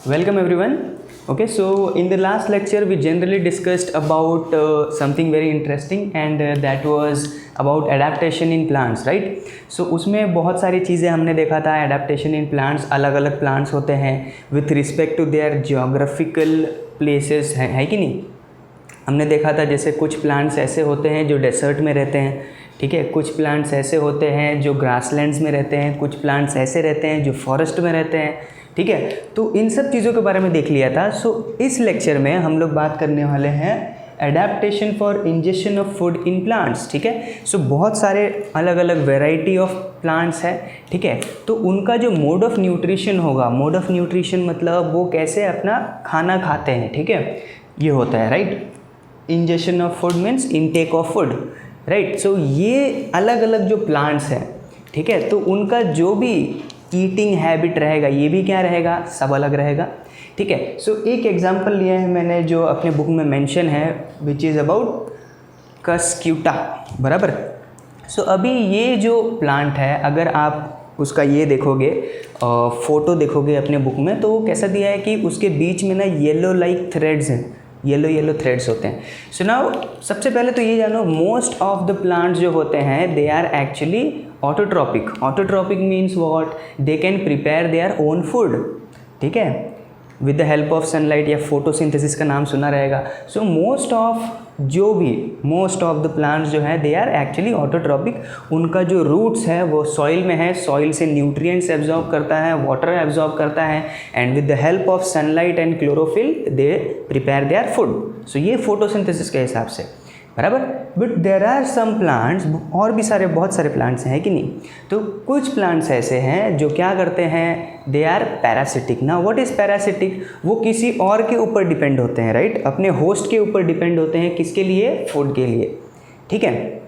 Welcome everyone. Okay, so in the last lecture we generally discussed about something very interesting and that was about adaptation in plants, right? So उसमें बहुत सारी चीज़ें हमने देखा था. Adaptation in plants, अलग अलग plants होते हैं with respect to their geographical places, है कि नहीं? हमने देखा था जैसे कुछ प्लांट्स ऐसे होते हैं जो डेसर्ट में रहते हैं, ठीक है. कुछ प्लांट्स ऐसे होते हैं जो ग्रासलैंड्स में रहते हैं, कुछ प्लांट्स ऐसे रहते हैं जो फॉरेस्ट में रहते हैं, ठीक है. तो इन सब चीज़ों के बारे में देख लिया था. सो इस लेक्चर में हम लोग बात करने वाले हैं adaptation for injection of food in plants, ठीक है. सो बहुत सारे अलग अलग वेराइटी ऑफ प्लांट्स है, ठीक है. तो उनका जो मोड ऑफ न्यूट्रिशन होगा, मोड ऑफ न्यूट्रिशन मतलब वो कैसे अपना खाना खाते हैं, ठीक है, ये होता है, right. Injection of food means intake of food, right. So ये अलग अलग जो प्लांट्स हैं, ठीक है, तो उनका जो भी ईटिंग हैबिट रहेगा ये भी क्या रहेगा, सब अलग रहेगा, ठीक है. सो एक एग्जांपल लिया है मैंने जो अपने बुक में मेंशन है, विच इज़ अबाउट कस्क्यूटा, बराबर. सो अभी ये जो प्लांट है, अगर आप उसका ये देखोगे, फ़ोटो देखोगे अपने बुक में, तो कैसा दिया है कि उसके बीच में ना येलो लाइक थ्रेड्स हैं, येलो थ्रेड्स होते हैं. सो नाउ सबसे पहले तो ये जानो, मोस्ट ऑफ द प्लांट्स जो होते हैं they are actually autotrophic. Autotrophic means what, they can prepare their own food, ठीक है, with the help of sunlight या फोटोसिंथेसिस का नाम सुना रहेगा. So most of the plants जो है दे आर एक्चुअली ऑटोट्रॉपिक. उनका जो रूट्स है वो सॉइल में है, सॉइल से न्यूट्रिएंट्स एब्जॉर्ब करता है, वाटर एब्जॉर्ब करता है, and with the help of sunlight and chlorophyll they prepare their food. So ये फोटोसिंथेसिस के हिसाब से, बराबर. But there are some plants, और भी बहुत सारे प्लांट्स हैं कि नहीं. तो कुछ प्लांट्स ऐसे हैं जो क्या करते हैं, दे आर पैरासिटिक. ना व्हाट इज़ पैरासिटिक, वो किसी और के ऊपर डिपेंड होते हैं, राइट. अपने होस्ट के ऊपर डिपेंड होते हैं, किसके लिए, फूड के लिए, ठीक है.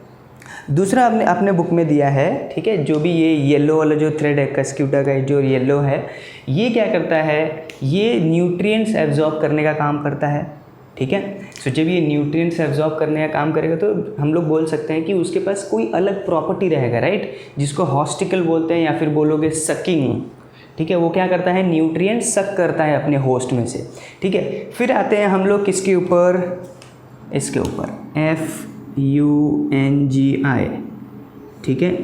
दूसरा अपने बुक में दिया है, ठीक है, जो भी ये येलो वाला जो थ्रेड है कस्क्यूटा का, जो येलो है, ये क्या करता है, ये न्यूट्रिएंट्स एब्जॉर्ब करने का काम करता है, ठीक है. सो जब ये न्यूट्रिएंट्स एब्जॉर्ब करने का काम करेगा तो हम लोग बोल सकते हैं कि उसके पास कोई अलग प्रॉपर्टी रहेगा, राइट, जिसको हॉस्टिकल बोलते हैं या फिर बोलोगे सकिंग, ठीक है. वो क्या करता है, न्यूट्रिएंट सक करता है अपने होस्ट में से, ठीक है. फिर आते हैं हम लोग किसके ऊपर, इसके ऊपर, FUNGI, ठीक है,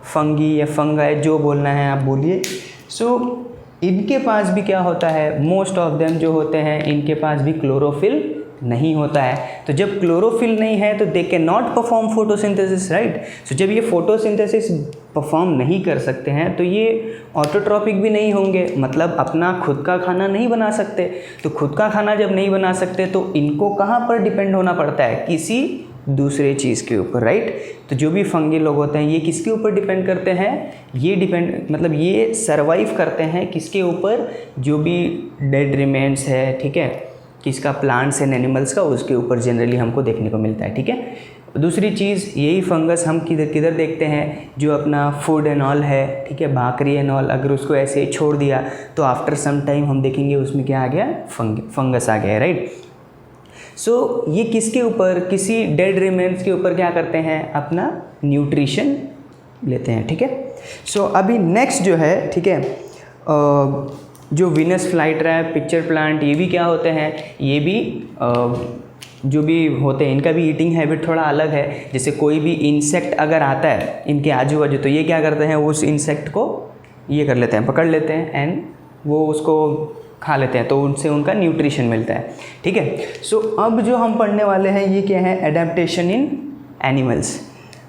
फंगी या फंगाई, जो बोलना है आप बोलिए. सो इनके पास भी क्या होता है, मोस्ट ऑफ देम जो होते हैं इनके पास भी क्लोरोफिल नहीं होता है. तो जब क्लोरोफिल नहीं है तो they can not perform photosynthesis, right. So जब ये फोटोसिंथेसिस परफॉर्म नहीं कर सकते हैं तो ये ऑटोट्रॉपिक भी नहीं होंगे, मतलब अपना खुद का खाना नहीं बना सकते. तो खुद का खाना जब नहीं बना सकते तो इनको कहाँ पर डिपेंड होना पड़ता है, किसी दूसरे चीज़ के ऊपर, राइट. तो जो भी फंगी लोग होते हैं ये किसके ऊपर डिपेंड करते हैं, ये सर्वाइव करते हैं किसके ऊपर, जो भी डेड रिमेन्स है, ठीक है, किसका, प्लांट्स एंड एनिमल्स का, उसके ऊपर जनरली हमको देखने को मिलता है, ठीक है. दूसरी चीज़, यही फंगस हम किधर देखते हैं, जो अपना फूड एंड ऑल है, ठीक है, भाकरी एंड ऑल, अगर उसको ऐसे ही छोड़ दिया तो आफ्टर सम टाइम हम देखेंगे उसमें क्या आ गया, फंगस आ गया, राइट. सो ये किसके ऊपर, किसी डेड रिमेन्स के ऊपर क्या करते हैं, अपना न्यूट्रिशन लेते हैं, ठीक है. सो अभी नेक्स्ट जो है, ठीक है, जो वीनस फ्लाईट्रा, पिक्चर प्लांट, ये भी क्या होते हैं, ये भी जो भी होते हैं इनका भी ईटिंग हैबिट थोड़ा अलग है. जैसे कोई भी इंसेक्ट अगर आता है इनके आजू बाजू, तो ये क्या करते हैं, उस इंसेक्ट को ये कर लेते हैं, पकड़ लेते हैं एंड वो उसको खा लेते हैं, तो उनसे उनका न्यूट्रिशन मिलता है, ठीक है. सो अब जो हम पढ़ने वाले हैं ये क्या है, एडेप्टेशन इन एनिमल्स.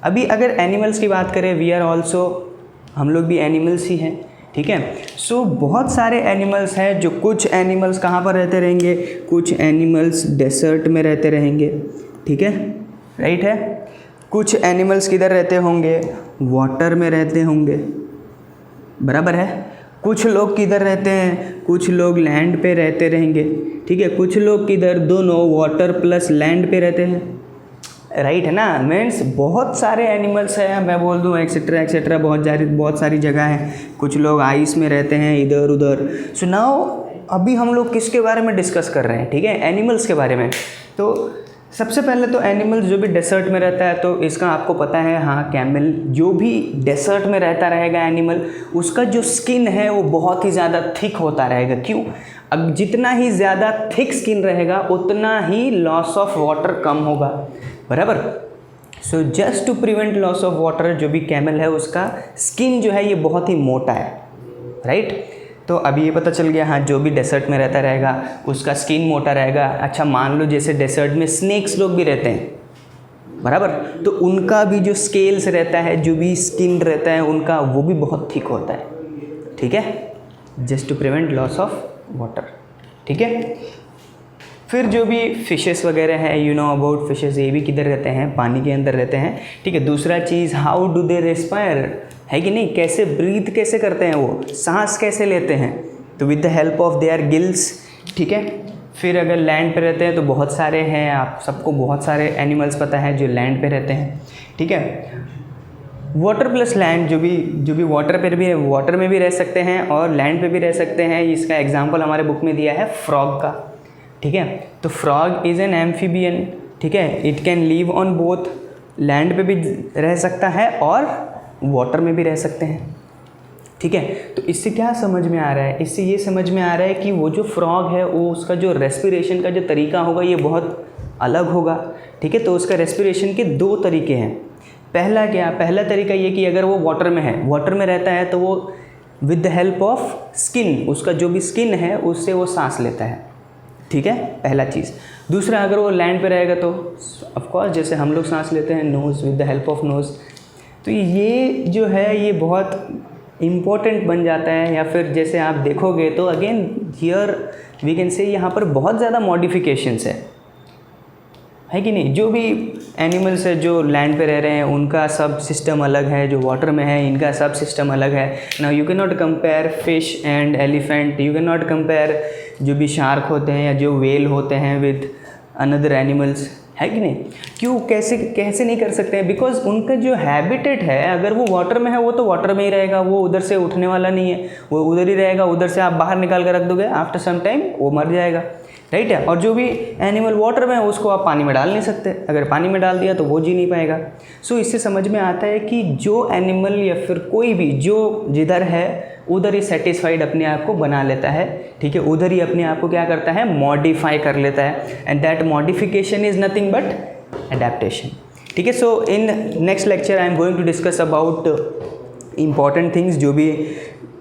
अभी अगर एनिमल्स की बात करें, वी आर ऑल्सो, हम लोग भी एनिमल्स ही हैं, ठीक है. सो बहुत सारे एनिमल्स हैं, जो कुछ एनिमल्स कहाँ पर रहते रहेंगे, कुछ एनिमल्स डेसर्ट में रहते रहेंगे, ठीक है, राइट है. कुछ एनिमल्स किधर रहते होंगे, वाटर में रहते होंगे, बराबर है. कुछ लोग किधर रहते हैं, कुछ लोग लैंड पे रहते रहेंगे, ठीक है. कुछ लोग किधर, दोनों, वाटर प्लस लैंड पे रहते हैं, राइट है ना. मीन्स बहुत सारे एनिमल्स हैं, मैं बोल दूँ एक्सेट्रा बहुत सारी जगह हैं. कुछ लोग आइस में रहते हैं, इधर उधर. सो नाउ अभी हम लोग किसके बारे में डिस्कस कर रहे हैं, ठीक है, एनिमल्स के बारे में. तो सबसे पहले तो एनिमल्स जो भी डेजर्ट में रहता है तो इसका आपको पता है, हाँ कैमल जो भी डेजर्ट में रहता रहेगा एनिमल, उसका जो स्किन है वो बहुत ही ज़्यादा थिक होता रहेगा। क्यों? अब जितना ही ज़्यादा थिक स्किन रहेगा उतना ही लॉस ऑफ वाटर कम होगा, बराबर। So just to prevent loss of water, जो भी कैमल है उसका स्किन जो है ये बहुत ही मोटा है, राइट। तो अभी ये पता चल गया, हाँ जो भी डेजर्ट में रहता रहेगा उसका स्किन मोटा रहेगा। अच्छा मान लो जैसे डेजर्ट में स्नेक्स लोग भी रहते हैं, बराबर, तो उनका भी जो स्केल्स रहता है, जो भी स्किन रहता है उनका, वो भी बहुत थिक होता है, ठीक है, just to prevent loss of water, ठीक है। फिर जो भी फिशेस वगैरह है, यू नो अबाउट फिशेस, ये भी किधर रहते हैं? पानी के अंदर रहते हैं, ठीक है। दूसरा चीज़, हाउ डू दे रेस्पायर, है कि नहीं, कैसे ब्रीथ कैसे करते हैं वो, सांस कैसे लेते हैं, तो with the help of their gills, ठीक है। फिर अगर लैंड पे रहते हैं तो बहुत सारे हैं, आप सबको बहुत सारे एनिमल्स पता है जो लैंड पे रहते हैं, ठीक है। वाटर प्लस लैंड, जो भी वाटर पर भी, वाटर में भी रह सकते हैं और लैंड पे भी रह सकते हैं। इसका एग्जांपल हमारे बुक में दिया है फ्रॉग का, ठीक है। तो फ्रॉग इज़ एन एम्फीबियन, ठीक है, it can live on both, land पे भी रह सकता है और वाटर में भी रह सकते हैं, ठीक है। तो इससे क्या समझ में आ रहा है? इससे ये समझ में आ रहा है कि वो जो फ्रॉग है वो उसका जो रेस्पिरेशन का जो तरीका होगा ये बहुत अलग होगा, ठीक है। तो उसका रेस्पिरेशन के 2 तरीके हैं। पहला क्या? पहला तरीका ये कि अगर वो वाटर में है, वाटर में रहता है तो वो with the help of skin, उसका जो भी स्किन है उससे वो सांस लेता है, ठीक है, पहला चीज़। दूसरा, अगर वो लैंड पे रहेगा तो ऑफ कोर्स जैसे हम लोग सांस लेते हैं, nose, with the help of nose. तो ये जो है ये बहुत इम्पोर्टेंट बन जाता है। या फिर जैसे आप देखोगे तो again here we can say यहाँ पर बहुत ज़्यादा मॉडिफिकेशंस है कि नहीं। जो भी एनिमल्स है जो लैंड पे रह रहे हैं उनका सब सिस्टम अलग है, जो वाटर में है इनका सब सिस्टम अलग है। Now you can not compare fish and elephant, you can not compare जो भी शार्क होते हैं या जो वेल होते हैं विद अनदर एनिमल्स, है कि नहीं। क्यों? कैसे नहीं कर सकते हैं? बिकॉज उनका जो हैबिटेट है, अगर वो वाटर में है वो तो वाटर में ही रहेगा, वो उधर से उठने वाला नहीं है, वो उधर ही रहेगा। उधर से आप बाहर निकाल कर रख दोगे, आफ्टर सम टाइम वो मर जाएगा, राइट है। और जो भी एनिमल वाटर में है उसको आप पानी में डाल नहीं सकते, अगर पानी में डाल दिया तो वो जी नहीं पाएगा। सो इससे समझ में आता है कि जो एनिमल या फिर कोई भी जो जिधर है उधर ही सेटिस्फाइड अपने आप को बना लेता है, ठीक है, उधर ही अपने आप को क्या करता है? मॉडिफाई कर लेता है। And that modification is nothing but adaptation, ठीक है। So in next lecture I am going to discuss about important things, जो भी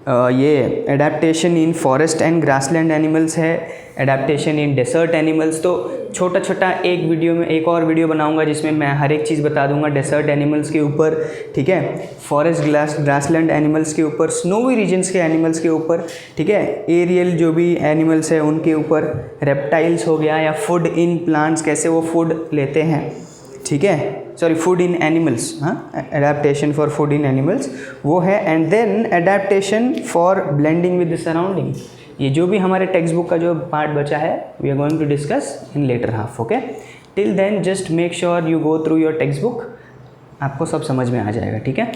ये adaptation in forest and grassland animals है, एडेप्टेशन इन डेसर्ट एनिमल्स। तो छोटा छोटा एक वीडियो में एक और वीडियो बनाऊंगा जिसमें मैं हर एक चीज़ बता दूंगा डेसर्ट एनिमल्स के ऊपर, ठीक है, फॉरेस्ट ग्रासलैंड एनिमल्स के ऊपर, स्नोवी रीजन्स के एनिमल्स के ऊपर, ठीक है, एरियल जो भी एनिमल्स है उनके ऊपर, रेप्टाइल्स हो गया, या फूड इन प्लांट्स, कैसे वो फूड लेते हैं, ठीक है, सॉरी फूड इन एनिमल्स, हाँ, adaptation for food in animals वो है। And then adaptation for blending with the surrounding. ये जो भी हमारे टेक्स्ट बुक का जो पार्ट बचा है we are going to discuss in later half, okay. Till then just make sure you go through your textbook, आपको सब समझ में आ जाएगा, ठीक है।